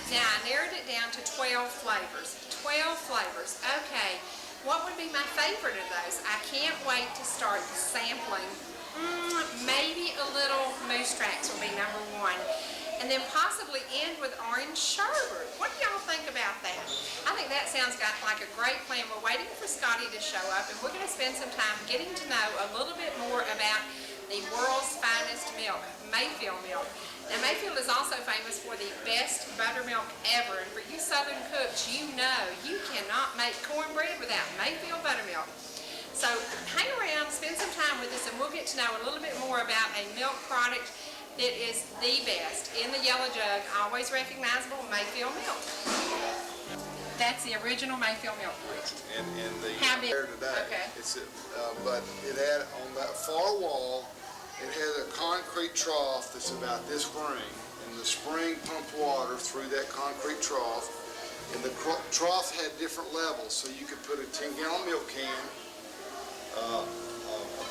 Now, I narrowed it down to 12 flavors. 12 flavors. Okay, what would be my favorite of those? I can't wait to start sampling. Maybe a little Moose Tracks will be number one. And then possibly end with orange sherbet. What do y'all think about that? I think that sounds like a great plan. We're waiting for Scottie to show up, and we're going to spend some time getting to know a little bit more about the world's finest milk, Mayfield milk. Now, Mayfield is also famous for the best buttermilk ever, and for you Southern cooks, you know you cannot make cornbread without Mayfield buttermilk. So hang around, spend some time with us, and we'll get to know a little bit more about a milk product that is the best. In the yellow jug, always recognizable Mayfield milk. That's the original Mayfield milk. And the How big? Today, okay. But it had on that far wall, it had a concrete trough that's about this spring, and the spring pumped water through that concrete trough, and the trough had different levels, so you could put a 10-gallon milk can, a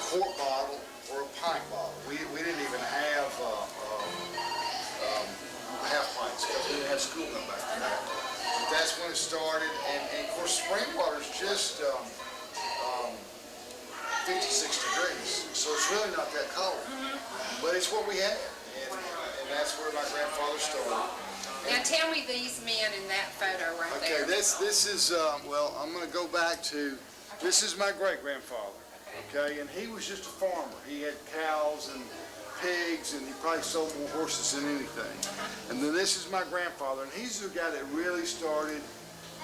quart bottle, or a pint bottle. We didn't even have half pints because we didn't have school come back then. But that's when it started, and of course spring water is just 56 degrees, so it's really not that cold. But it's what we had, and that's where my grandfather started. Now tell me these men in that photo right there. Okay, this is, well, I'm going to go back to, this is my great-grandfather, okay, and he was just a farmer. He had cows and pigs, and he probably sold more horses than anything. And then this is my grandfather, and he's the guy that really started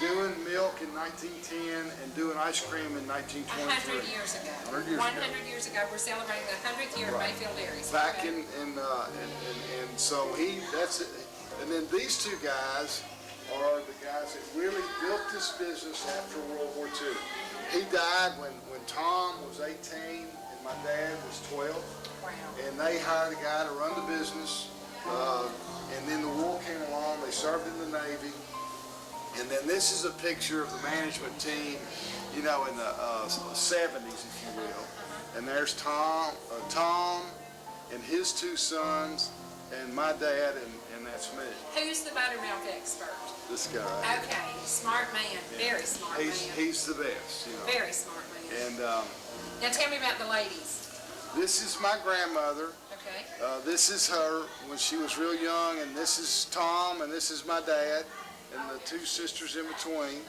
doing milk in 1910 and doing ice cream in 1923. 100 years ago. 100 years ago. We're celebrating the 100th year of Mayfield Dairy. Back in so that's it. And then these two guys are the guys that really built this business after World War II. He died when Tom was 18 and my dad was 12. Wow. And they hired a guy to run the business. And then the war came along. They served in the Navy. And then this is a picture of the management team, you know, in the 70s, if you will. And there's Tom and his two sons, and my dad, and that's me. Who's the buttermilk expert? This guy. Okay, smart man, very smart man. He's the best, you know. Very smart man. And now tell me about the ladies. This is my grandmother. Okay. This is her when she was real young, and this is Tom, and this is my dad, and the two sisters in between.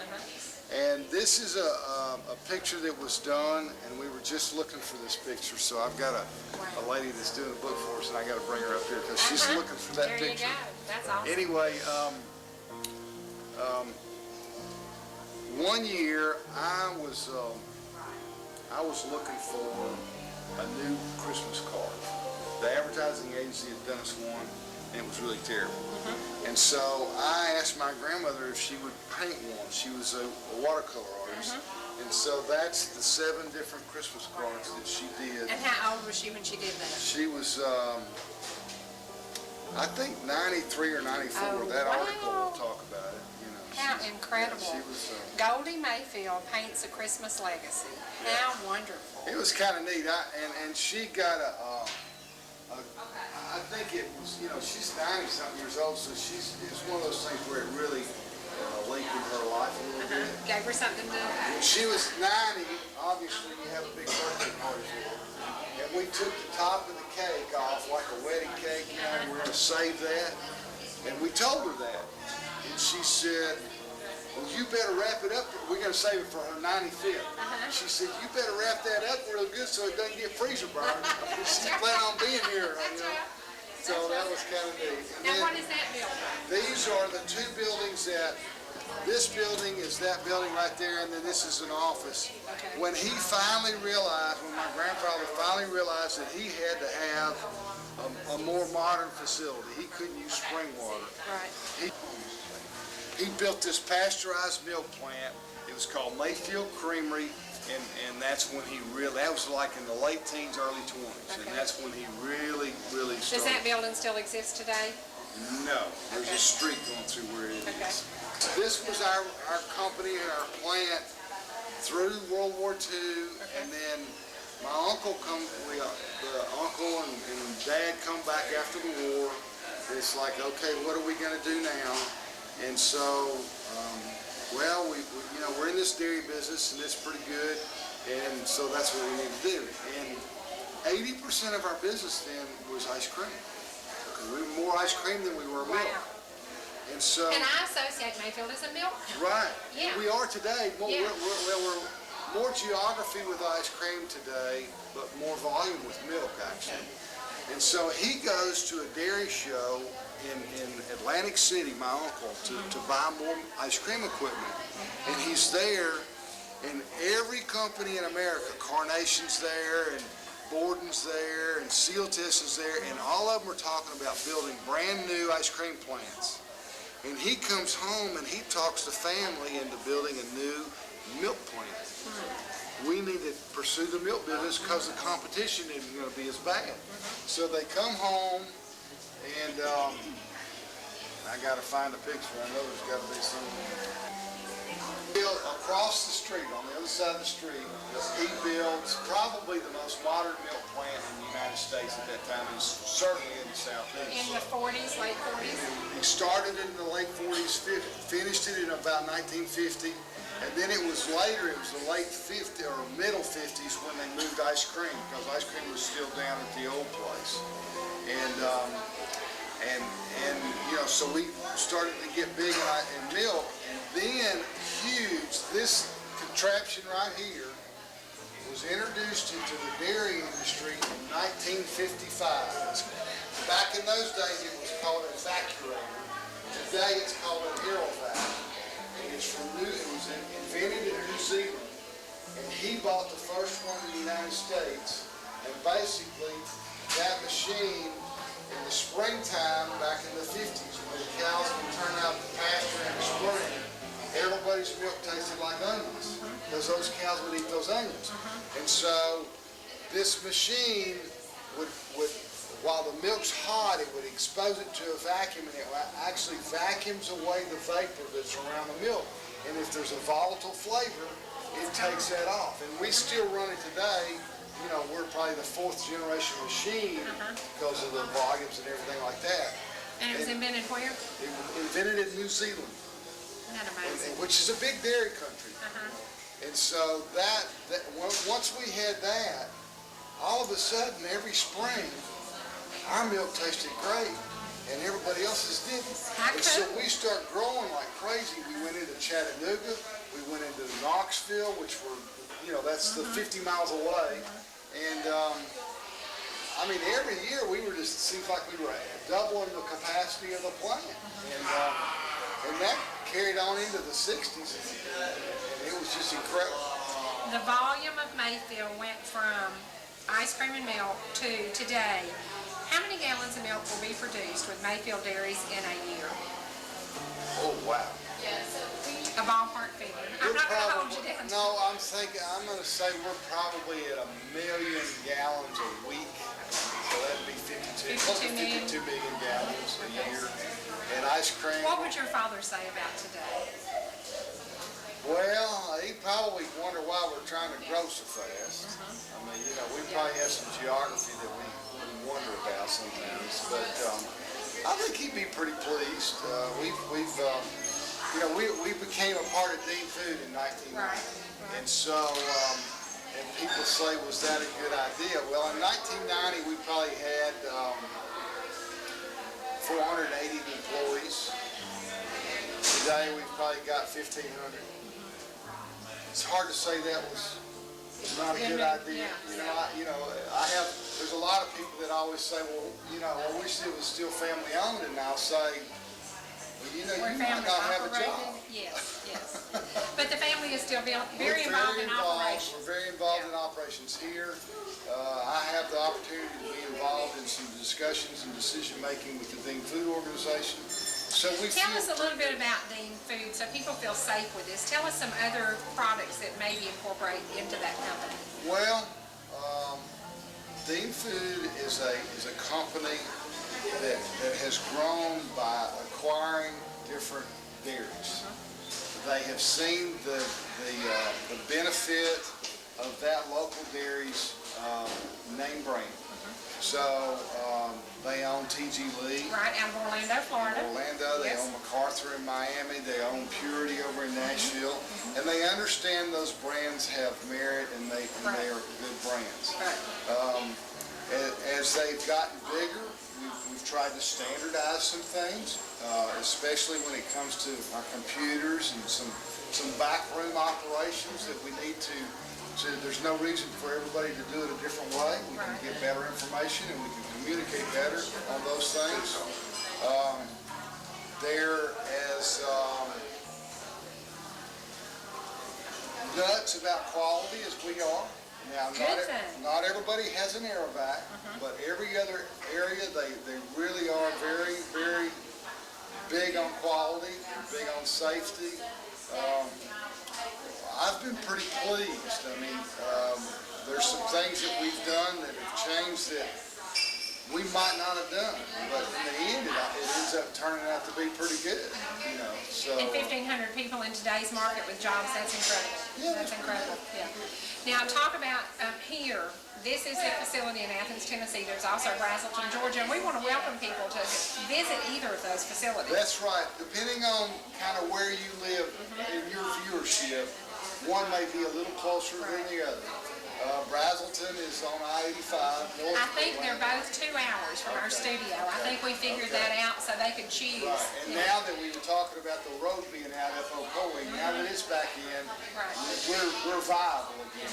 And this is a picture that was done, and we were just looking for this picture. So I've got a lady that's doing the book for us, and I got to bring her up here because she's looking for that picture. There you go. That's awesome. Anyway, one year I was looking for a new Christmas card. The advertising agency had done us one, and it was really terrible. And so I asked my grandmother if she would paint one. She was a watercolor artist. And so that's the 7 different Christmas cards that she did. And how old was she when she did that? She was, I think 93 or 94. Oh, that article will talk about it. You know, how incredible. Yeah, she was, Goldie Mayfield paints a Christmas legacy. How wonderful. It was kind of neat. And she got I think it was, you know, she's 90-something years old, so it's one of those things where it really lengthened her life a little bit. Gave her something to... When she was 90, obviously you have a big birthday party for her. And we took the top of the cake off like a wedding cake, you know, we're going to save that. And we told her that. And she said, well, you better wrap it up. We're going to save it for her 95th. She said, you better wrap that up real good so it doesn't get freezer burned. She planned on being here, you know. So that was kind of neat. Now, what is that building? These are the 2 buildings that, this building is that building right there, and then this is an office. Okay. When he finally realized, when my grandfather finally realized that he had to have a more modern facility, he couldn't use spring water. Right. He built this pasteurized milk plant. It was called Mayfield Creamery, and that's when he really, that was like in the late teens, early 20s, and that's when he really started. Does that building still exist today? No, there's a street going through where it is. This was our company and our plant through World War II, and then my uncle the uncle and dad come back after the war. It's like, okay, what are we going to do now? And so, well, you know, we're in this dairy business and it's pretty good. And so that's what we need to do. And 80% of our business then was ice cream. We were more ice cream than we were milk. Wow. And so. And I associate Mayfield as a milk company. Right. Yeah. We are today. Well, Yeah. we're more geography with ice cream today, but more volume with milk, actually. Okay. And so he goes to a dairy show in Atlantic City, my uncle, to buy more ice cream equipment. And he's there, and every company in America, Carnation's there, and Borden's there, and Sealtest is there, and all of them are talking about building brand new ice cream plants. And he comes home and he talks the family into building a new milk plant. We need to pursue the milk business because the competition isn't going to be as bad. So they come home, and I got to find a picture. I know there's got to be some. Across the street, on the other side of the street, he builds probably the most modern milk plant in the United States at that time, and certainly in the Southeast. In the 40s, late 40s? He started in the late 40s, finished it in about 1950, and then it was later, it was the late 50s or middle 50s when they moved ice cream, because ice cream was still down at the old place. And you know, so we started to get big in milk, and then huge, this contraption right here was introduced into the dairy industry in 1955. Back in those days, it was called a vacuator. Today, it's called an aerovac. And it was invented in New Zealand, and he bought the first one in the United States, and basically that machine in the springtime back in the 50s when the cows would turn out to pasture in the spring, everybody's milk tasted like onions because those cows would eat those onions. And so this machine would, while the milk's hot, it would expose it to a vacuum, and it actually vacuums away the vapor that's around the milk. And if there's a volatile flavor, it takes that off. And we still run it today. You know, we're probably the 4th generation machine because of the volumes and everything like that. And it was invented where? It was invented in New Zealand. Isn't that amazing? Which is a big dairy country. And so once we had that, all of a sudden, every spring, our milk tasted great, and everybody else's didn't. And so we start growing like crazy. We went into Chattanooga, we went into Knoxville, which were, you know, that's the 50 miles away. And I mean, every year we were just, it seems like we were doubling the capacity of the plant. And that carried on into the 60s, and it was just incredible. The volume of Mayfield went from ice cream and milk to today. How many gallons of milk will be produced with Mayfield Dairies in a year? Oh, wow. A ballpark figure. I'm not going to hold you down. No, I'm going to say we're probably at 1 million gallons a week. So that'd be 52 million gallons a year. And ice cream. What would your father say about today? Well, he'd probably wonder why we're trying to grow so fast. I mean, you know, we probably have some geography that we wonder about sometimes. But I think he'd be pretty pleased. We became a part of Dean Food in 1990. Right. And so, and people say, was that a good idea? Well, in 1990, we probably had 480 employees. Today, we've probably got 1,500. It's hard to say that was not a good idea. There's a lot of people that always say, well, you know, I wish it was still family owned, and I'll say, well, you know, you might not have a job. Yes. But the family is still very involved in operations. We're very involved in operations here. I have the opportunity to be involved in some discussions and decision making with the Dean Food Organization. So Tell us a little bit about Dean Food so people feel safe with this. Tell us some other products that maybe incorporate into that company. Well, Dean Food is a company that has grown by acquiring different dairies. They have seen the benefit of that local dairy's name brand. So they own T.G. Lee. Right, out of Orlando, Florida. Orlando, they Yes. own MacArthur in Miami, they own Purity over in Nashville, and they understand those brands have merit and they are good brands. Right. As they've gotten bigger, we've tried to standardize some things, especially when it comes to our computers and some backroom operations that we need to, there's no reason for everybody to do it a different way. We can get better information and we can communicate better on those things. They're as nuts about quality as we are. Now, not everybody has an Aerovac, but every other area, they really are very, very big on quality, big on safety. I've been pretty pleased. I mean, there's some things that we've done that have changed that we might not have done, but in the end, it ends up turning out to be pretty good, you know. So. And 1,500 people in today's market with jobs, that's incredible. Yeah, that's incredible. Yeah. Now, talk about here. This is the facility in Athens, Tennessee. There's also Brazelton, Georgia, and we want to welcome people to visit either of those facilities. That's right. Depending on kind of where you live in your viewership, one may be a little closer than the other. Brazelton is on I-85. I think they're both 2 hours from our studio. I think we figured that out so they could choose. Right. And now that we were talking about the road being out at Ocoee, now that it's back in, we're viable again.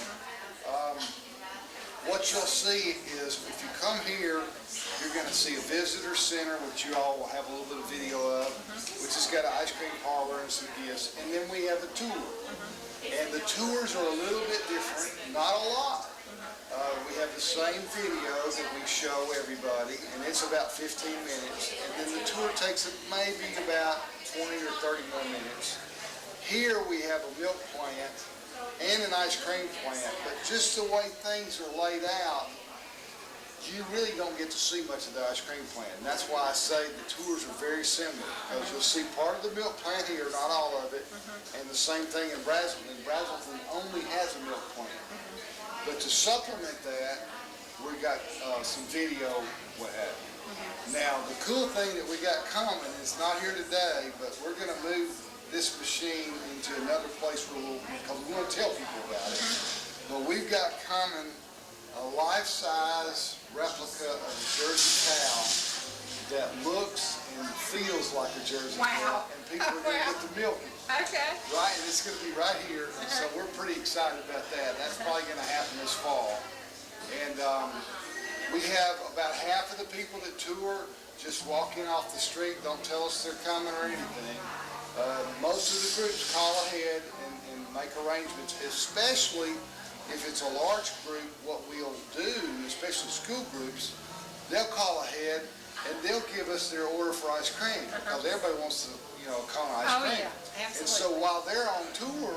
What you'll see is if you come here, you're going to see a visitor center, which you all will have a little bit of video of, which has got an ice cream parlor and some gifts. And then we have a tour. And the tours are a little bit different, not a lot. We have the same video that we show everybody, and it's about 15 minutes. And then the tour takes maybe about 20 or 30 more minutes. Here we have a milk plant and an ice cream plant, but just the way things are laid out, you really don't get to see much of the ice cream plant. And that's why I say the tours are very similar, because you'll see part of the milk plant here, not all of it, and the same thing in Brazelton. Brazelton only has a milk plant. But to supplement that, we got some video, what have you. Now, the cool thing that we got coming is not here today, but we're going to move this machine into another place because we want to tell people about it. But we've got coming a life-size replica of a Jersey cow that looks and feels like a Jersey cow, and people are going to get to milk it. Okay. Right, and it's going to be right here, and so we're pretty excited about that. That's probably going to happen this fall. And we have about half of the people that tour just walk in off the street, don't tell us they're coming or anything. Most of the groups call ahead and make arrangements, especially if it's a large group. What we'll do, especially school groups, they'll call ahead and they'll give us their order for ice cream because everybody wants to, a cone of ice cream. Yeah, absolutely. And so while they're on tour,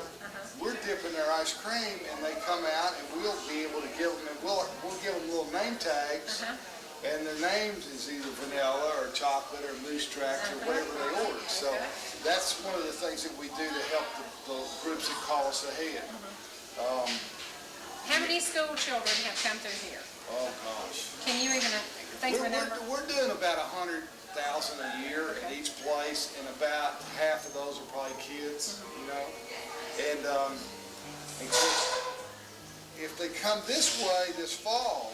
we're dipping their ice cream, and they come out, and we'll be able to give them, and we'll give them little name tags, and their names is either vanilla or chocolate or moose tracks or whatever they order. So that's one of the things that we do to help the groups that call us ahead. How many school children have come through here? Oh gosh. Can you even think of a number? We're doing about 100,000 a year at each place, and about half of those are probably kids, And of course, if they come this way this fall,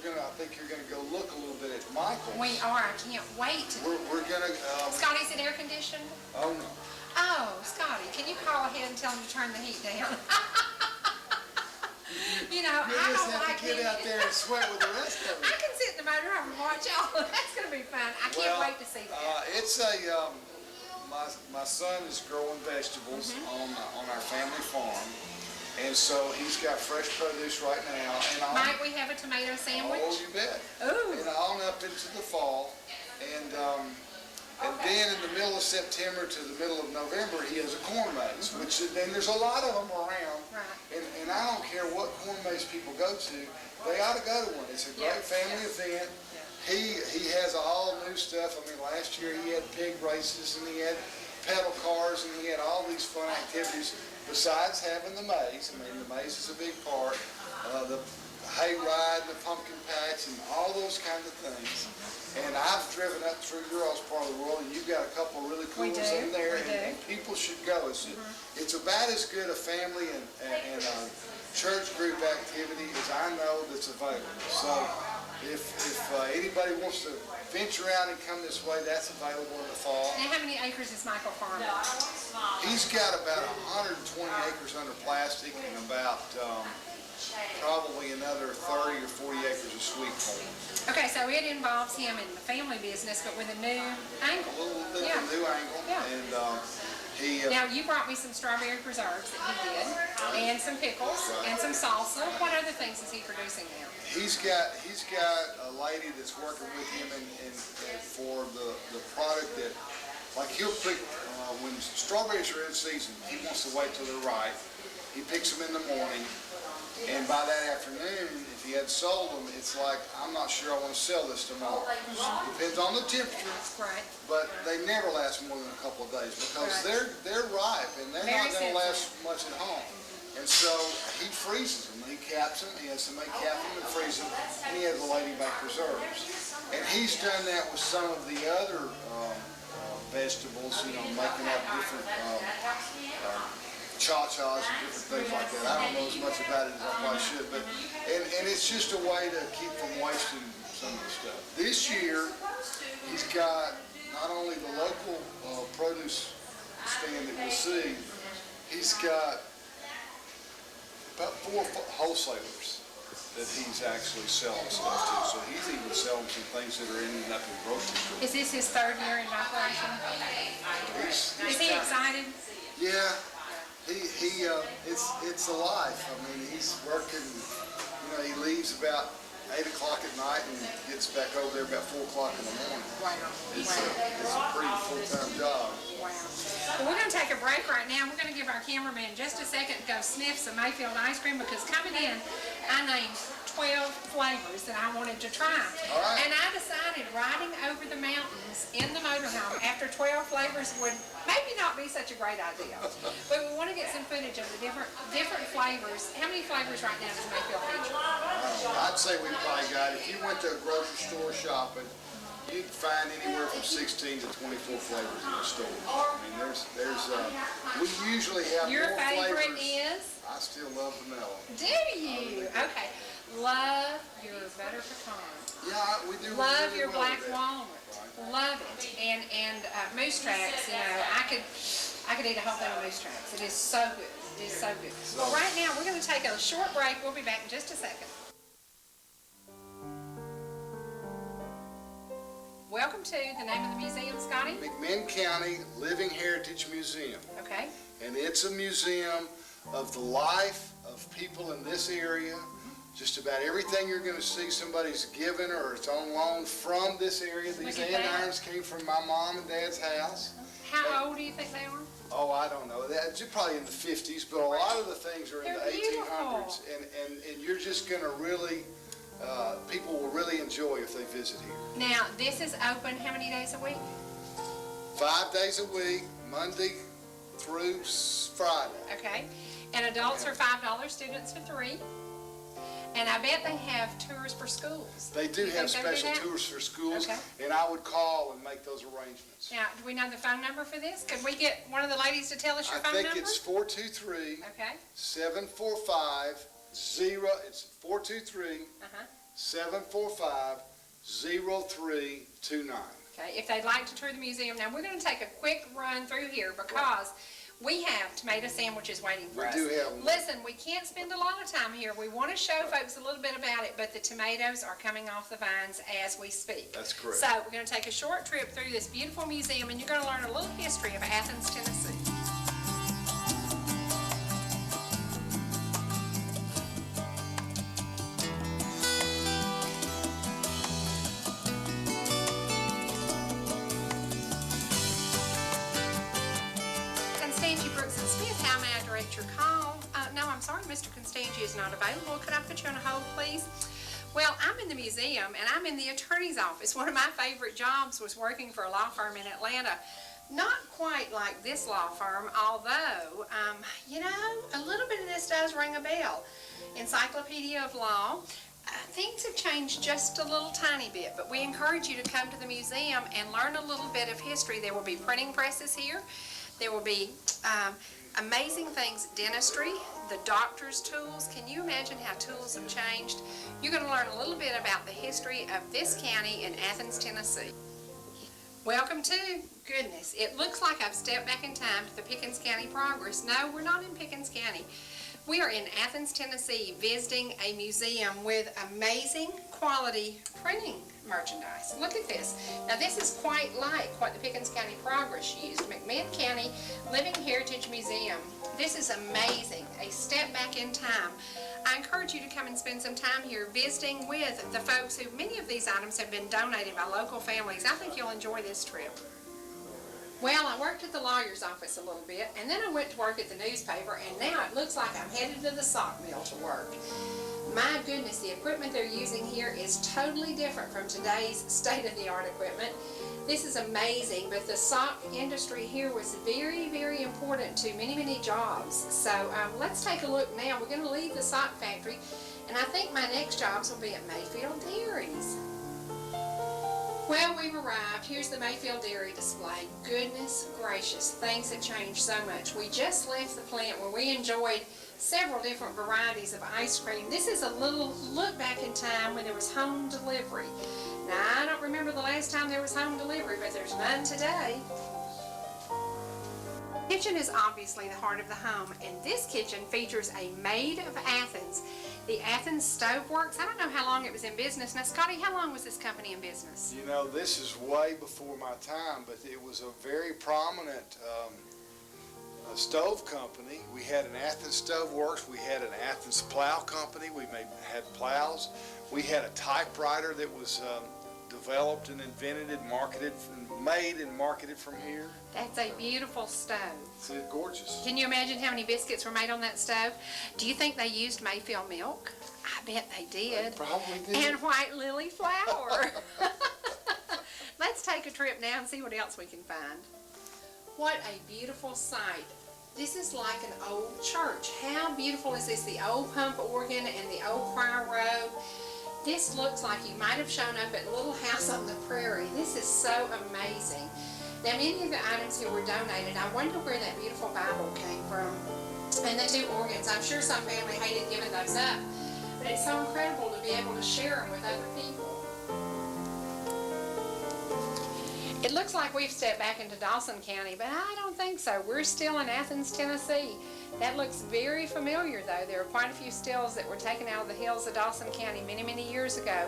and I think you're gonna go look a little bit at Michael. We are. I can't wait. We're gonna. Scottie, is it air conditioned? Oh no. Oh, Scottie, can you call ahead and tell him to turn the heat down? You just have to get out there and sweat with the rest of them. I can sit in the motorhome and watch y'all. That's going to be fun. I can't wait to see that. It's my son is growing vegetables on our family farm, and so he's got fresh produce right now. And Might we have a tomato sandwich? Oh, you bet. Ooh. And on up into the fall, and then in the middle of September to the middle of November, he has a corn maze, which then there's a lot of them around. Right. And I don't care what corn maze people go to, they ought to go to one. It's a great family event. He has all new stuff. I mean, last year he had pig races and he had pedal cars and he had all these fun activities besides having the maze. I mean, the maze is a big part. The hayride, the pumpkin patch, and all those kinds of things. And I've driven up through your all's part of the world, and you've got a couple of really cool ones in there, and people should go. It's about as good a family and church group activity as I know that's available. So if anybody wants to venture out and come this way, that's available in the fall. And how many acres is Michael farming? He's got about 120 acres under plastic and about probably another 30 or 40 acres of sweet corn. Okay, so it involves him in the family business, but with a new angle. A little bit of a new angle. Yeah. And he... Now, you brought me some strawberry preserves that he did, and some pickles, and some salsa. What other things is he producing now? He's got a lady that's working with him and for the product that, like he'll pick, when strawberries are in season, he wants to wait till they're ripe. He picks them in the morning, and by that afternoon, if he had sold them, it's like, I'm not sure I want to sell this tomorrow. Depends on the temperature, Right. but they never last more than a couple of days because they're ripe and they're not going to last much at home. And so he freezes them. He caps them. He has somebody cap them and freeze them, and he has a lady make preserves. And he's done that with some of the other vegetables, making up different cha-chas and different things like that. I don't know as much about it as I probably should, but and it's just a way to keep from wasting some of the stuff. This year, he's got not only the local produce stand that you'll see, he's got about 4 wholesalers that he's actually selling stuff to. So he's even selling some things that are ending up in grocery stores. Is this his 3rd year in operation? Is he excited? Yeah. It's a life. I mean, he's working, he leaves about 8 o'clock at night and gets back over there about 4 o'clock in the morning. Wow. It's a pretty full-time job. Wow. Well, we're going to take a break right now. We're going to give our cameraman just a second to go sniff some Mayfield ice cream because coming in, I named 12 flavors that I wanted to try. All right. And I decided riding over the mountains in the motorhome after 12 flavors would maybe not be such a great idea. But we want to get some footage of the different flavors. How many flavors right now does Mayfield feature? I'd say we probably got, if you went to a grocery store shopping, you'd find anywhere from 16 to 24 flavors in the store. I mean, we usually have Your more flavors. favorite is? I still love vanilla. Do you? Okay. Love your butter pecan. Yeah, we do. Love really your well black with that. walnut. Love it. And moose tracks, I could eat a whole thing of moose tracks. It is so good. It is so good. Well, right now we're going to take a short break. We'll be back in just a second. Welcome to the name of the museum, Scottie? McMinn County Living Heritage Museum. Okay. And it's a museum of the life of people in this area. Just about everything you're going to see somebody's given or it's on loan from this area. These andirons came from my mom and dad's house. How old do you think they are? Oh, I don't know. That's probably in the 50s, but a lot of the things are in the 1800s. And you're just going to really, people will really enjoy if they visit here. Now, this is open how many days a week? 5 days a week, Monday through Friday. Okay. And adults are $5, students are $3. And I bet they have tours for schools. They do have special tours for schools, okay. And I would call and make those arrangements. Now, do we know the phone number for this? Could we get one of the ladies to tell us your phone number? I think it's 423 okay. 745 it's 423 745 0329. Okay, if they'd like to tour the museum. Now, we're going to take a quick run through here because we have tomato sandwiches waiting for us. We do have them. Listen, we can't spend a lot of time here. We want to show folks a little bit about it, but the tomatoes are coming off the vines as we speak. That's correct. So we're going to take a short trip through this beautiful museum, and you're going to learn a little history of Athens, Tennessee. Your call. No, I'm sorry, Mr. Constantia is not available. Could I put you on hold, please? Well, I'm in the museum, and I'm in the attorney's office. One of my favorite jobs was working for a law firm in Atlanta. Not quite like this law firm, although, you know, a little bit of this does ring a bell. Encyclopedia of Law. Things have changed just a little tiny bit, but we encourage you to come to the museum and learn a little bit of history. There will be printing presses here. There will be amazing things, dentistry, the doctor's tools. Can you imagine how tools have changed? You're going to learn a little bit about the history of this county in Athens, Tennessee. Welcome to, goodness, it looks like I've stepped back in time to the Pickens County Progress. No, we're not in Pickens County. We are in Athens, Tennessee, visiting a museum with amazing quality printing merchandise. Look at this. Now this is quite like what the Pickens County Progress used. McMinn County Living Heritage Museum. This is amazing. A step back in time. I encourage you to come and spend some time here visiting with the folks who, many of these items have been donated by local families. I think you'll enjoy this trip. Well, I worked at the lawyer's office a little bit, and then I went to work at the newspaper, and now it looks like I'm headed to the sock mill to work. My goodness, the equipment they're using here is totally different from today's state-of-the-art equipment. This is amazing, but the sock industry here was very, very important to many, many jobs. So let's take a look now. We're going to leave the sock factory, and I think my next jobs will be at Mayfield Dairies. Well, we've arrived. Here's the Mayfield Dairy display. Goodness gracious, things have changed so much. We just left the plant where we enjoyed several different varieties of ice cream. This is a little look back in time when there was home delivery. Now, I don't remember the last time there was home delivery, but there's none today. The kitchen is obviously the heart of the home, and this kitchen features a Maid of Athens. The Athens Stove Works. I don't know how long it was in business. Now, Scottie, how long was this company in business? You know, this is way before my time, but it was a very prominent stove company. We had an Athens Stove Works. We had an Athens Plow Company. We had plows. We had a typewriter that was developed and invented and marketed, and made and marketed from here. That's a beautiful stove. It's gorgeous. Can you imagine how many biscuits were made on that stove? Do you think they used Mayfield milk? I bet they did. They probably did. And white lily flour. Let's take a trip now and see what else we can find. What a beautiful sight. This is like an old church. How beautiful is this? The old pump organ and the old choir robe. This looks like you might have shown up at Little House on the Prairie. This is so amazing. Now, many of the items here were donated. I wonder where that beautiful Bible came from. And the two organs. I'm sure some family hated giving those up. But it's so incredible to be able to share them with other people. It looks like we've stepped back into Dawson County, but I don't think so. We're still in Athens, Tennessee. That looks very familiar, though. There are quite a few stills that were taken out of the hills of Dawson County many, many years ago.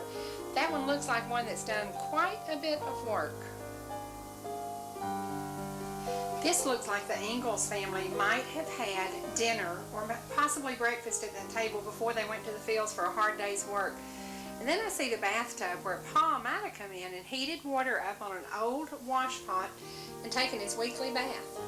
That one looks like one that's done quite a bit of work. This looks like the Ingalls family might have had dinner or possibly breakfast at that table before they went to the fields for a hard day's work. And then I see the bathtub where Pa might have come in and heated water up on an old wash pot and taken his weekly bath.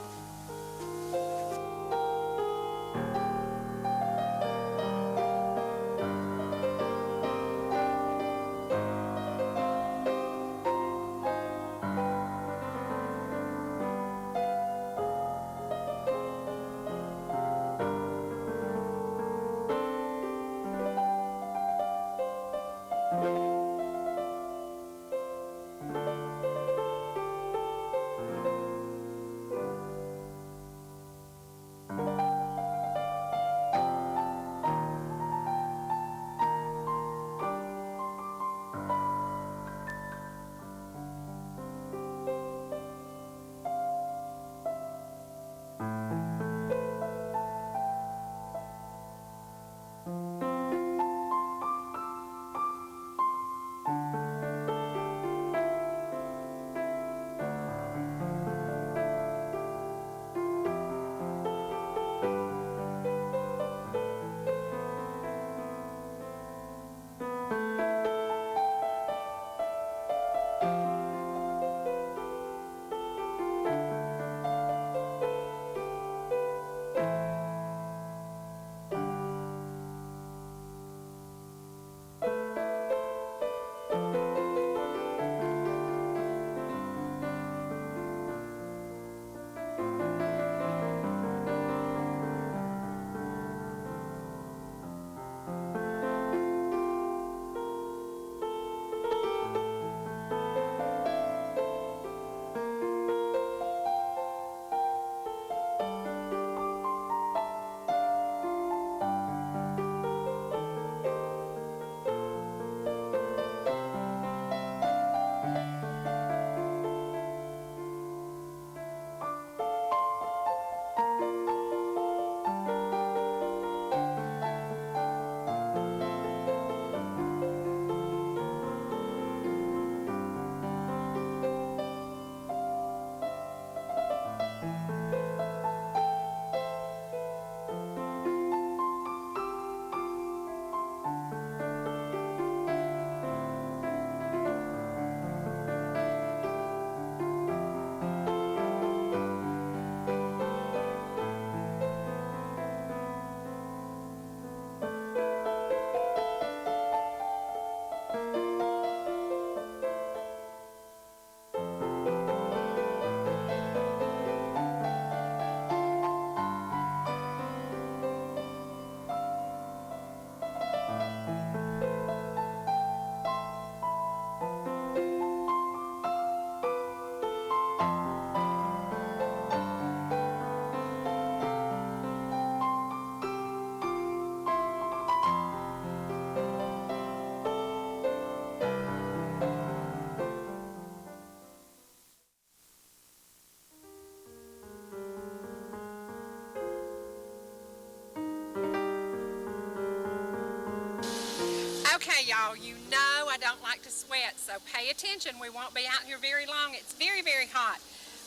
Okay, y'all, you know I don't like to sweat, so pay attention. We won't be out here very long. It's very, very hot.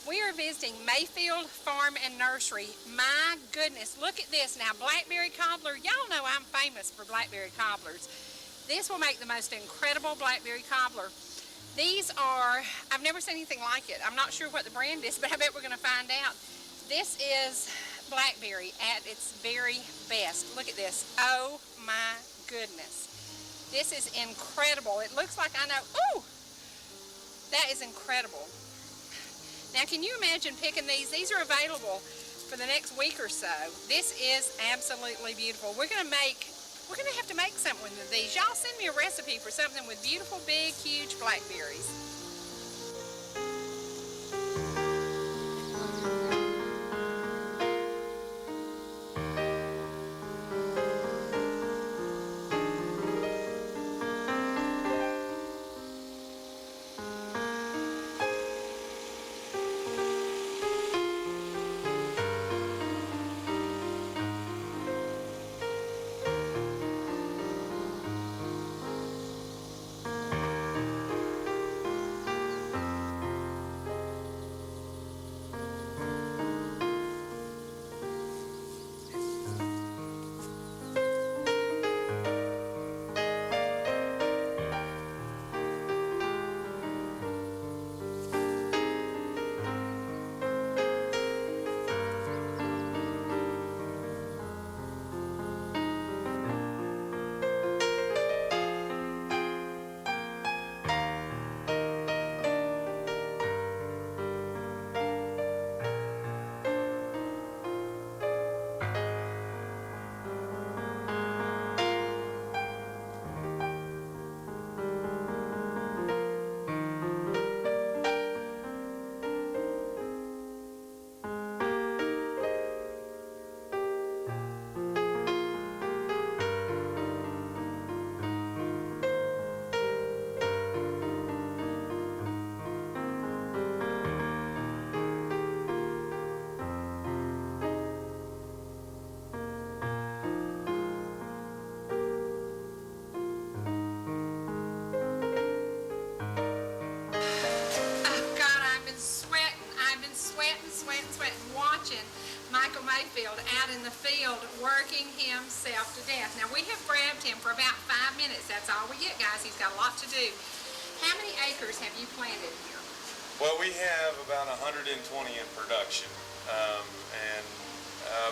We are visiting Mayfield Farm and Nursery. My goodness, look at this now. Blackberry cobbler. Y'all know I'm famous for blackberry cobblers. This will make the most incredible blackberry cobbler. These are, I've never seen anything like it. I'm not sure what the brand is, but I bet we're going to find out. This is blackberry at its very best. Look at this. Oh my goodness. This is incredible. It looks like I know. Ooh! That is incredible. Now, can you imagine picking these? These are available for the next week or so. This is absolutely beautiful. We're gonna have to make something with these. Y'all send me a recipe for something with beautiful, big, huge blackberries. Watching Michael Mayfield out in the field working himself to death. Now we have grabbed him for about 5 minutes. That's all we get, guys. He's got a lot to do. How many acres have you planted here? Well, we have about 120 in production, and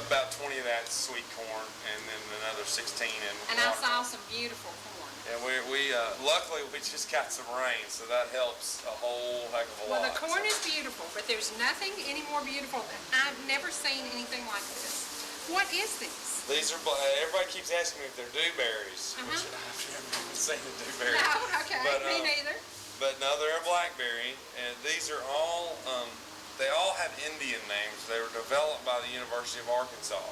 about 20 of that's sweet corn, and then another 16 in And I saw some beautiful corn. Yeah, we luckily we just got some rain, so that helps a whole heck of a lot. Well, the corn is beautiful, but there's nothing any more beautiful than I've never seen anything like this. What is this? These are, everybody keeps asking me if they're dewberries, which I've never seen a dewberry. No, okay, me neither. But no, they're a blackberry, and these are all, they all have Indian names. They were developed by the University of Arkansas,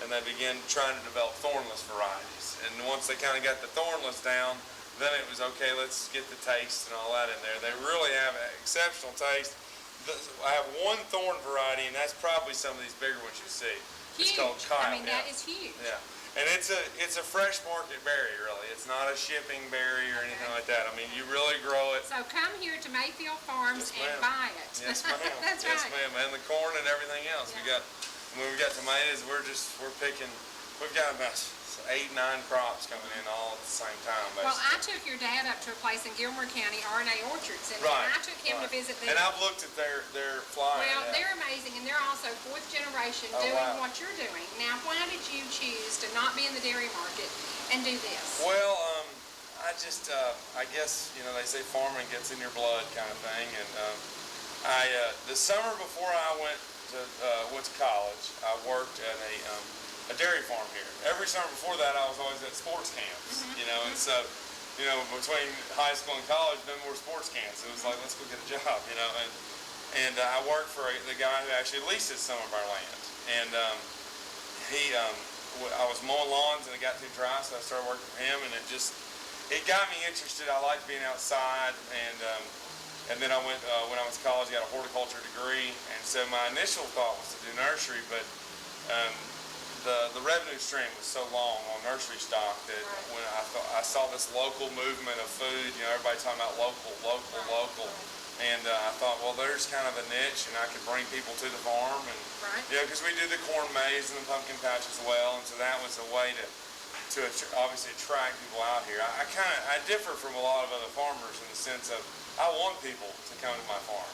and they began trying to develop thornless varieties. And once they kind of got the thornless down, then it was okay, let's get the taste and all that in there. They really have an exceptional taste. I have one thorn variety, and that's probably some of these bigger ones you see. Huge. It's called Kyle. I mean, that is huge. Yeah. And it's a fresh market berry, really. It's not a shipping berry or anything like that. I mean, you really grow it. So come here to Mayfield Farms and buy it. Yes, ma'am. That's yes, right. ma'am. And the corn and everything else. Yeah. When we got tomatoes, we're picking. We've got about 8, 9 crops coming in all at the same time. Basically. Well, I took your dad up to a place in Gilmore County, R&A Orchards, and right. I took him to visit them. And I've looked at their flyer. Well, they're amazing, and they're also 4th generation doing what you're doing. Now, why did you choose to not be in the dairy market and do this? Well, I just, I guess, you know, they say farming gets in your blood kind of thing, and the summer before I went to college, I worked at a dairy farm here. Every summer before that, I was always at sports camps, you know, and so, you know, between high school and college, no more sports camps. It was like, let's go get a job, you know, and I worked for the guy who actually leases some of our land, and I was mowing lawns and it got too dry, so I started working for him, and it got me interested. I liked being outside, and then I went, when I was in college, I got a horticulture degree, and so my initial thought was to do nursery, but the revenue stream was so long on nursery stock that when I saw this local movement of food, everybody talking about local, and I thought, well, there's kind of a niche, and I could bring people to the farm, and because we do the corn maze and the pumpkin patch as well, and so that was a way to obviously attract people out here. I differ from a lot of other farmers in the sense of I want people to come to my farm.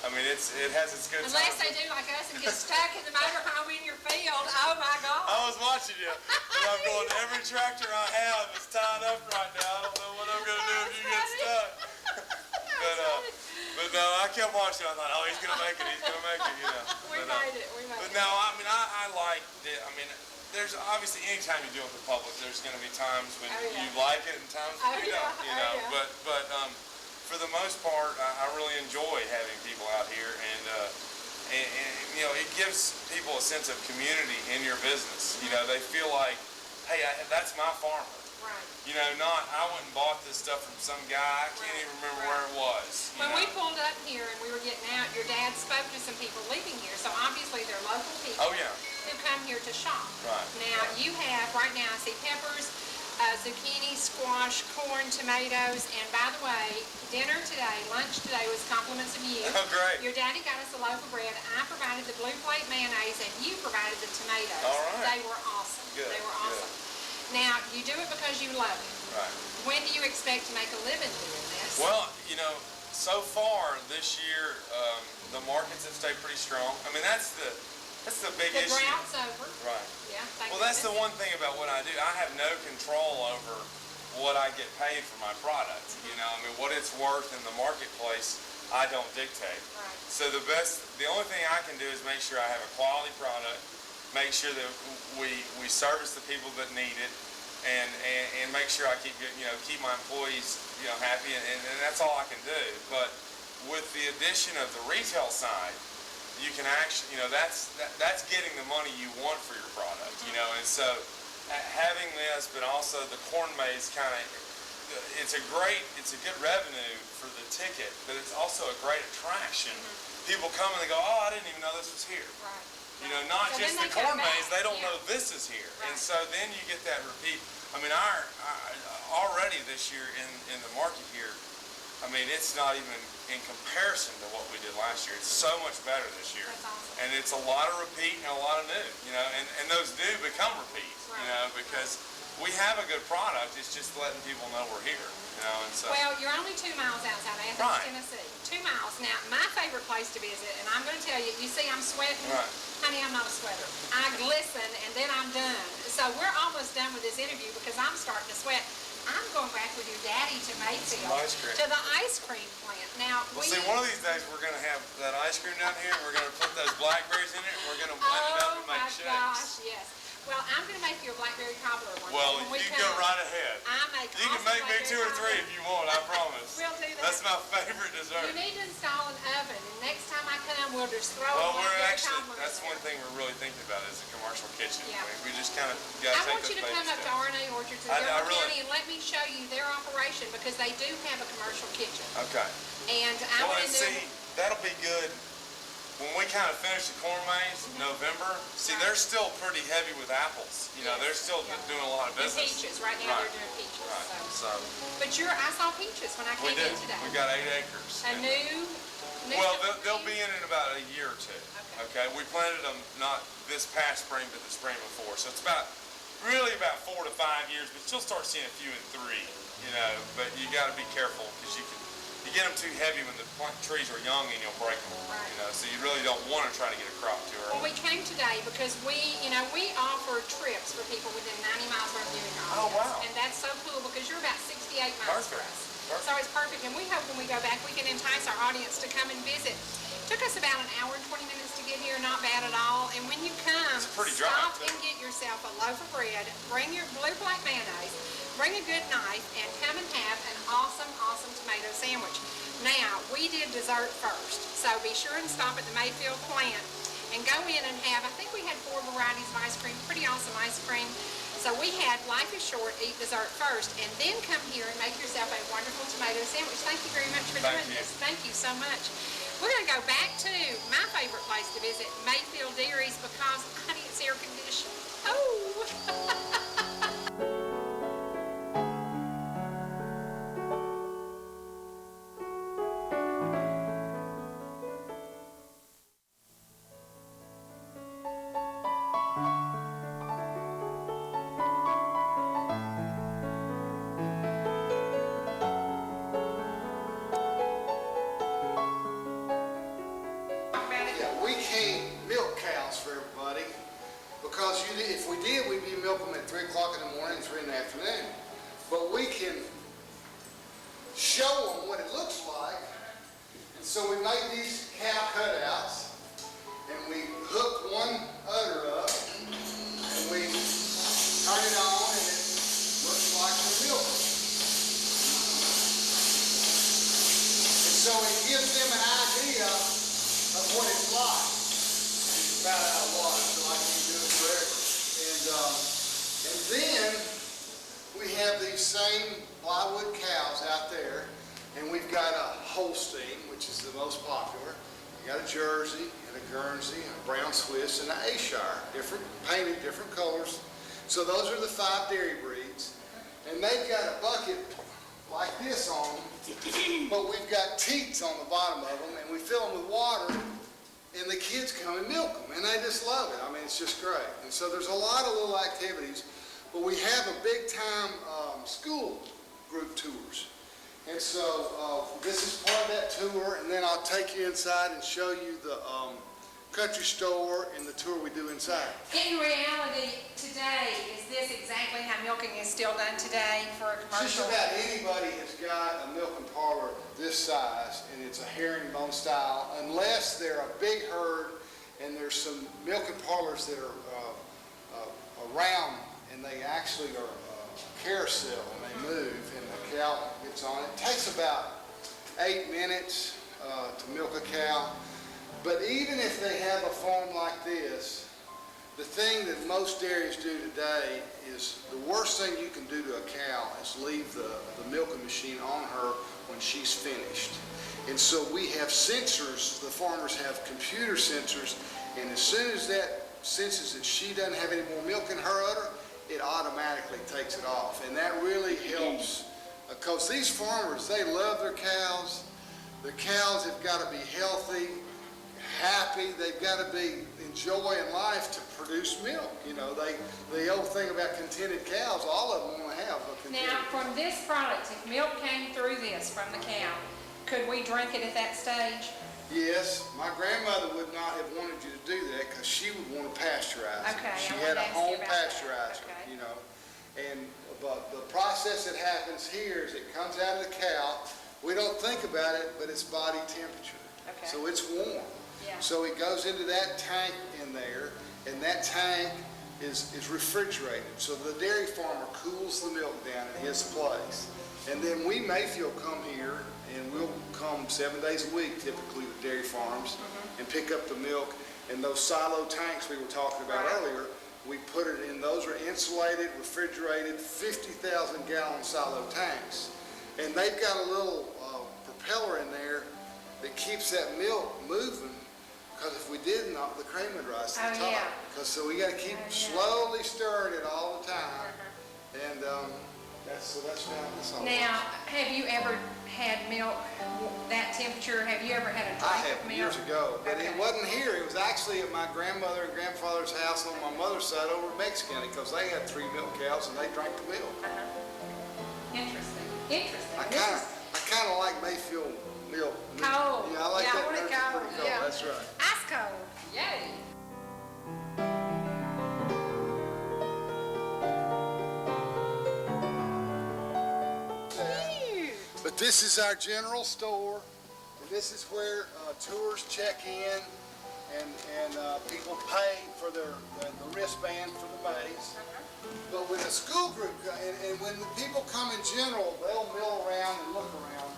I mean, it has its good Unless they do like us and get stuck in the motorhome in your field. Oh my God. I was watching you. And I'm going, every tractor I have is tied up right now. I don't know what I'm going to do if you get stuck. But no, I kept watching. I thought, oh, he's going to make it. He's going to make it, We made it. But no, I mean, I liked it. I mean, there's obviously anytime you deal with the public, there's going to be times when you like it and times when you don't. But for the most part, I really enjoy having people out here, and it gives people a sense of community in your business. They feel like, hey, that's my farmer. Right. Not I went and bought this stuff from some guy. I can't even remember where it was. When we pulled up here and we were getting out, your dad spoke to some people living here, so obviously they're local people. Oh yeah. Who come here to shop. Right. Now you have right now, I see peppers, zucchini, squash, corn, tomatoes, and by the way, dinner today, lunch today was compliments of you. Oh, great. Your daddy got us a loaf of bread. I provided the blue plate mayonnaise, and you provided the tomatoes. All right. They were awesome. Good. They were awesome. Now, you do it because you love it. Right. When do you expect to make a living doing this? Well, so far this year, the markets have stayed pretty strong. I mean, that's the big issue. The drought's over. Right. Yeah. Well, that's the one thing about what I do. I have no control over what I get paid for my product. I mean, what it's worth in the marketplace, I don't dictate. Right. So the only thing I can do is make sure I have a quality product, make sure that we service the people that need it, and make sure I keep my employees happy, and that's all I can do. But with the addition of the retail side, you can actually that's getting the money you want for your product, and so having this, but also the corn maze it's a good revenue for the ticket, but it's also a great attraction. People come and they go, oh, I didn't even know this was here. Right. Not So just then the they corn come back. maze, they don't Yeah. know this is here. Right. And so then you get that repeat. I mean, already this year in the market here, I mean, it's not even in comparison to what we did last year. It's so much better this year. That's awesome. And it's a lot of repeat and a lot of new, and those new become repeat, because we have a good product. It's just letting people know we're here, and so. Well, you're only 2 miles outside Athens, Right. Tennessee. 2 miles. Now, my favorite place to visit, and I'm going to tell you, you see I'm sweating? Right. Honey, I'm not a sweater. I glisten, and then I'm done. So we're almost done with this interview because I'm starting to sweat. I'm going back with your daddy to Mayfield, Ice cream. to the ice cream plant. Now, Well, see, one of these days we're going to have that ice cream down here, and we're going to put those blackberries in it, and we're going to blend it up and make shakes. Gosh, yes. Well, I'm going to make you a blackberry cobbler one. Well, when we you come. go right ahead. I make You can awesome make me 2 or blackberry 3 if you want, I promise. We'll do that. That's my favorite dessert. You need to install an oven, and next time I come, we'll just throw Well, a blackberry cobbler in that's there. one thing we're really thinking about is a commercial kitchen. Yeah. We just kind of got to I take want those you to baby come up to steps. RNA Orchards in I Gilbert really- County and let me show you their operation because they do have a commercial kitchen. Okay. And I Well, went and in there. see, that'll be good. When we kind of finish the corn maze, November, see, they're still pretty heavy with apples. They're still doing a lot of And business. peaches. Right now Right. they're doing peaches. Right. So. So, But I saw peaches when I we came did. in today. We got 8 acres. A And- new Well, they'll be in about a year or two. Okay. We planted them not this past spring, but the spring before. So it's really about 4 to 5 years, but you'll start seeing a few in 3. But you got to be careful because you get them too heavy when the trees are young and you'll break them. Right. So you really don't want to try to get a crop too Well, early. we came today because we offer trips for people within 90 miles of our viewing audience. Oh, wow. And that's so cool because you're about 68 miles from Perfect. us. So it's perfect. And we hope when we go back, we can entice our audience to come and visit. Took us about an hour and 20 minutes to get here, not bad at all. And when you come, It's a pretty drive, stop too. and get yourself a loaf of bread, bring your blue plate mayonnaise, bring a good knife, and come and have an awesome, awesome tomato sandwich. Now, we did dessert first, so be sure and stop at the Mayfield plant and go in and have, I think we had 4 varieties of ice cream, pretty awesome ice cream. So we had Life is Short, eat dessert first, and then come here and make yourself a wonderful tomato sandwich. Thank you very much for doing this. Thank you so much. We're gonna go back to my favorite place to visit, Mayfield Dairies, because honey, it's air conditioned. Oh! Yeah, we can't milk cows for everybody because if we did, we'd be milking them at 3 o'clock in the morning and 3 in the afternoon. But we can show them what it looks like. And so we made these cow cutouts and we hook one udder up and we turn it on and it looks like we're milking. And so it gives them an idea of what it's like. It's about out of water, so I can't do it forever. And then we have these same plywood cows out there, and we've got a Holstein, which is the most popular. You got a Jersey, and a Guernsey, and a Brown Swiss, and an Ayrshire, painted different colors. So those are the 5 dairy breeds, and they've got a bucket like this on them, but we've got teats on the bottom of them, and we fill them with water, and the kids come and milk them, and they just love it. I mean, it's just great. And so there's a lot of little activities, but we have a big-time school group tours. And so this is part of that tour, and then I'll take you inside and show you the country store and the tour we do inside. In reality, today, is this exactly how milking is still done today for a commercial? Just about anybody has got a milking parlor this size, and it's a herringbone style, unless they're a big herd, and there's some milking parlors that are around, and they actually are a carousel, and they move, and the cow gets on it. It takes about 8 minutes to milk a cow. But even if they have a farm like this, the thing that most dairies do today is the worst thing you can do to a cow is leave the milking machine on her when she's finished. And so we have sensors, the farmers have computer sensors, and as soon as that senses that she doesn't have any more milk in her udder, it automatically takes it off. And that really helps, because these farmers, they love their cows. The cows have got to be healthy, happy, they've got to be enjoying life to produce milk. You know, the old thing about contented cows, all of them want to have a contented. Now, from this product, if milk came through this from the cow, could we drink it at that stage? Yes, my grandmother would not have wanted you to do that because she would want to pasteurize it. Okay, She I had wanted a to ask you home about that. pasteurizer, Okay. you know. But the process that happens here is it comes out of the cow. We don't think about it, but it's body temperature. Okay. So it's warm. Yeah. So it goes into that tank in there, and that tank is refrigerated. So the dairy farmer cools the milk down in his place. And then we, Mayfield, come here, and we'll come 7 days a week, typically, to dairy farms, and pick up the milk. And those silo tanks we were talking about earlier, we put it in, those are insulated, refrigerated, 50,000 gallon silo tanks. And they've got a little propeller in there that keeps that milk moving, because if we didn't, the cream would rise to the top. Yeah. So we got to keep slowly stirring it all the time. And that's down this all. Now, have you ever had milk that temperature? Have you ever had a I drink have of milk? years ago, but Okay. it wasn't here. It was actually at my grandmother and grandfather's house on my mother's side over in Mexico, because they had 3 milk cows and they drank the milk. Interesting. Interesting. I This kind of like Mayfield milk. Cold. Yeah, I like Yeah, I that. want it Nurse's cold. pretty cold. Yeah. That's right. is ice cold. Yay. But this is our general store, and this is where tours check in, and people pay for the wristband for the maze. But when the school group, and when the people come in general, they'll mill around and look around.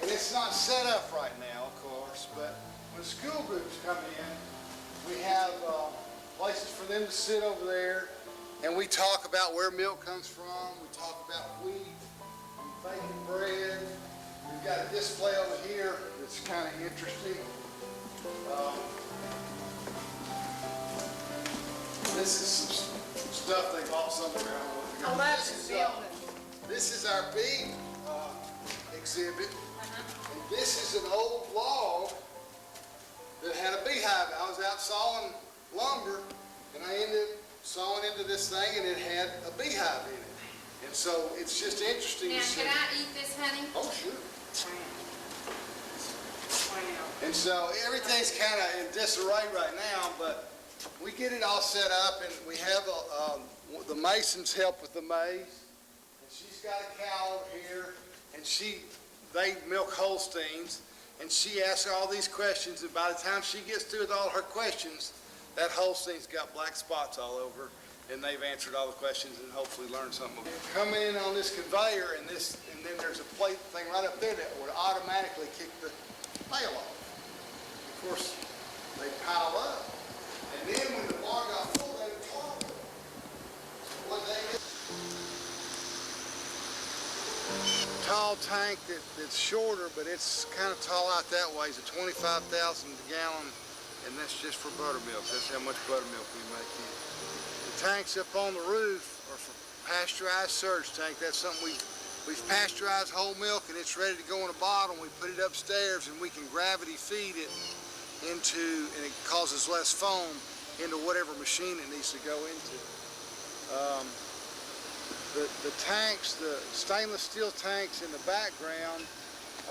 And it's not set up right now, of course, but when school groups come in, we have places for them to sit over there, and we talk about where milk comes from, we talk about wheat, and baking bread, we We've got a display over here that's kind of interesting. This is some stuff they bought somewhere. I love this building. This is our bee exhibit. And this is an old log that had a beehive. I was out sawing lumber, and I ended up sawing into this thing, and it had a beehive in it. And so it's just interesting Now, to see. can I eat this, honey? Oh, sure. Wow. And so everything's kind of in disarray right now, but we get it all set up, and we have the masons help with the maize. And she's got a cow over here, and they milk Holsteins, and she asks all these questions, and by the time she gets through with all her questions, that Holstein's got black spots all over, and they've answered all the questions and hopefully learned something. Come in on this conveyor, and then there's a plate thing right up there that would automatically kick the mail off. Of course, they pile up, and then when the bar got full, they would talk. So what they did, tall tank that's shorter, but it's kind of tall out that way. It's a 25,000 gallon, and that's just for buttermilk. That's how much buttermilk we make here. The tanks up on the roof are for pasteurized surge tank. That's something we've pasteurized whole milk, and it's ready to go in a bottle. We put it upstairs, and we can gravity feed it into, and it causes less foam, into whatever machine it needs to go into. The tanks, the stainless steel tanks in the background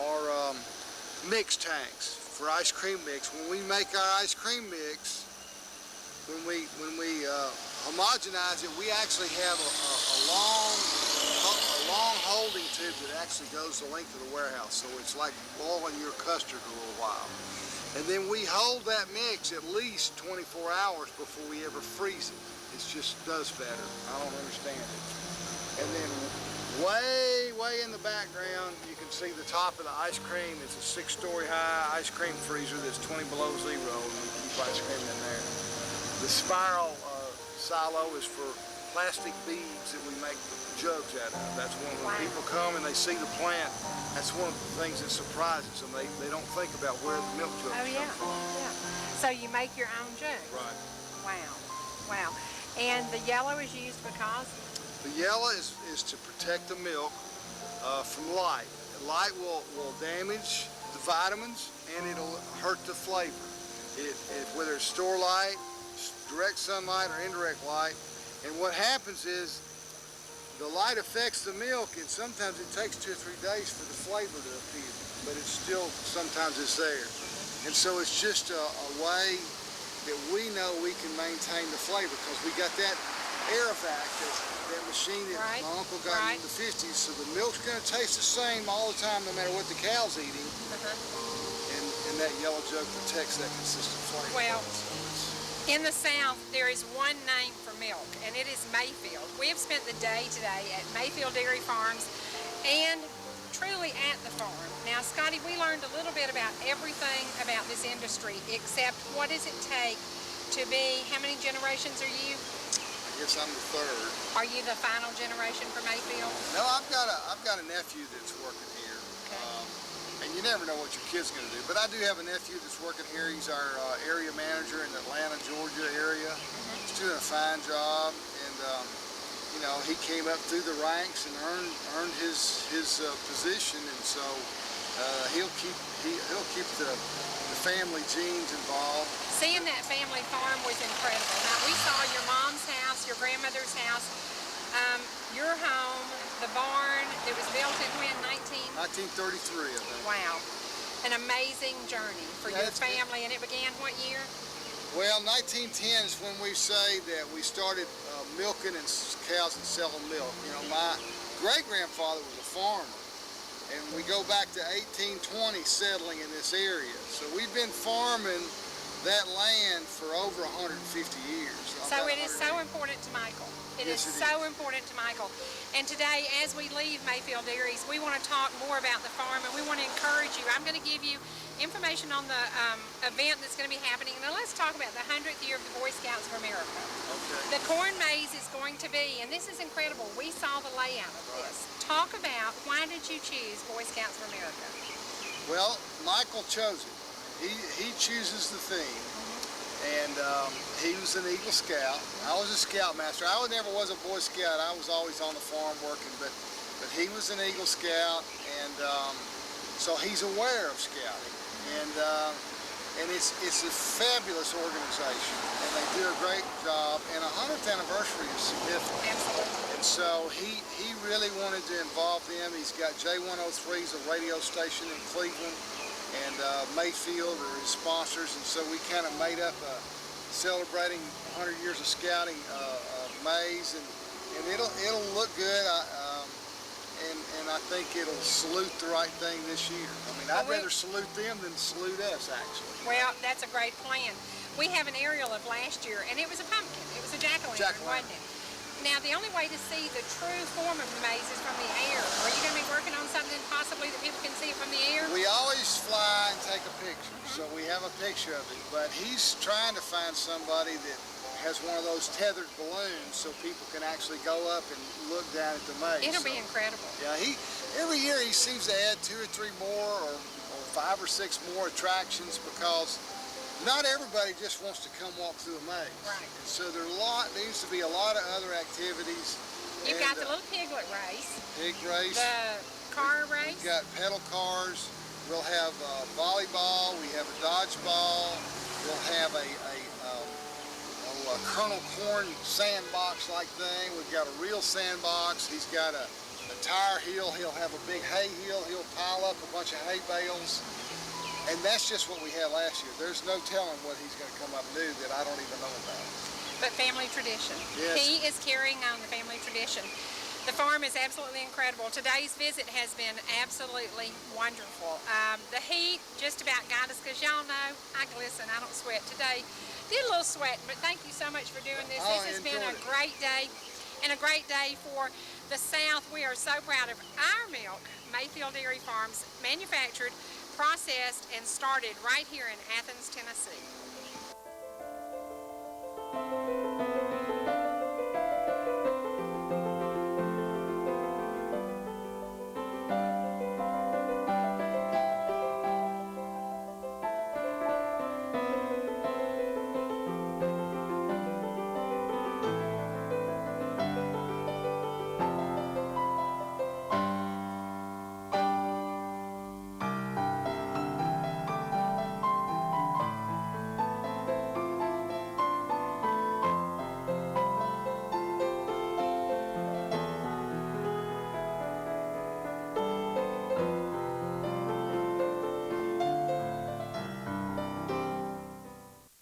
are mix tanks for ice cream mix. When we make our ice cream mix, when we homogenize it, we actually have a long holding tube that actually goes the length of the warehouse. So it's like boiling your custard a little while. And then we hold that mix at least 24 hours before we ever freeze it. It just does better. I don't understand it. And then way in the background, you can see the top of the ice cream. It's a 6-story high ice cream freezer that's 20 below zero, and we keep ice cream in there. The spiral silo is for plastic beads that we make jugs out of. That's when people come and they see the plant, that's one of the things that surprises them. They don't think about where the milk jugs come from. Yeah. So you make your own jug? Right. Wow. And the yellow is used because? The yellow is to protect the milk from light. Light will damage the vitamins, and it'll hurt the flavor. Whether it's store light, direct sunlight, or indirect light. And what happens is the light affects the milk, and sometimes it takes 2 or 3 days for the flavor to appear, but it's still, sometimes it's there. And so it's just a way that we know we can maintain the flavor, because we got that air vac, that machine that my uncle got in the 50s, so the milk's going to taste the same all the time, no matter what the cow's eating. And that yellow jug protects that consistent flavor. Well, in the South, there is one name for milk, and it is Mayfield. We have spent the day today at Mayfield Dairy Farms and truly at the farm. Now, Scottie, we learned a little bit about everything about this industry, except what does it take to be, how many generations are you? I guess I'm the third. Are you the final generation for Mayfield? No, I've got a nephew that's working here. And you never know what your kid's going to do. But I do have a nephew that's working here. He's our area manager in the Atlanta, Georgia area. He's doing a fine job, and you know, he came up through the ranks and earned his position, and so he'll keep the family genes involved. Seeing that family farm was incredible. Now, we saw your mom's house, your grandmother's house, your home, the barn that was built in when, 1933, I think. Wow. An amazing journey for your family, and it began what year? Well, 1910 is when we say that we started milking cows and selling milk. You know, my great-grandfather was a farmer, and we go back to 1820 settling in this area. So we've been farming that land for over 150 years. So it is so important to Michael. It is so important to Michael. And today, as we leave Mayfield Dairies, we want to talk more about the farm, and we want to encourage you. I'm going to give you information on the event that's going to be happening. Now let's talk about the 100th year of the Boy Scouts of America. Okay. The corn maze is going to be, and this is incredible, we saw the layout of this. Talk about, why did you choose Boy Scouts of America? Well, Michael chose it. He chooses the theme, and he was an Eagle Scout. I was a Scoutmaster. I never was a Boy Scout. I was always on the farm working, but he was an Eagle Scout, and so he's aware of scouting, and it's a fabulous organization, and they do a great job, and 100th anniversary is significant. Absolutely. And so he really wanted to involve them. He's got J103's a radio station in Cleveland, and Mayfield are his sponsors, and so we kind of made up a celebrating 100 years of scouting maze, and it'll look good. And I think it'll salute the right thing this year. I mean, I'd rather salute them than salute us, actually. Well, that's a great plan. We have an aerial of last year, and it was a pumpkin. It was a jack-o'-lantern, wasn't it? Now, the only way to see the true form of the maze is from the air. Are you going to be working on something possibly that people can see it from the air? We always fly and take a picture, so we have a picture of it. But he's trying to find somebody that has one of those tethered balloons so people can actually go up and look down at the maze. It'll be incredible. Yeah, every year he seems to add 2 or 3 more or 5 or 6 more attractions, because not everybody just wants to come walk through a maze. Right. And so needs to be a lot of other activities. You've got the little piglet race. Pig race. The car race. We've got pedal cars. We'll have volleyball. We have a dodgeball. We'll have a Colonel Corn sandbox-like thing. We've got a real sandbox. He's got a tire hill. He'll have a big hay hill. He'll pile up a bunch of hay bales. And that's just what we had last year. There's no telling what he's going to come up and do that I don't even know about. But family tradition. Yes. He is carrying on the family tradition. The farm is absolutely incredible. Today's visit has been absolutely wonderful. The heat just about got us, because y'all know I glisten, I don't sweat. Today, did a little sweating, but thank you so much for doing this. This has been a great day, and a great day for the South. We are so proud of our milk. Mayfield Dairy Farms, manufactured, processed, and started right here in Athens, Tennessee.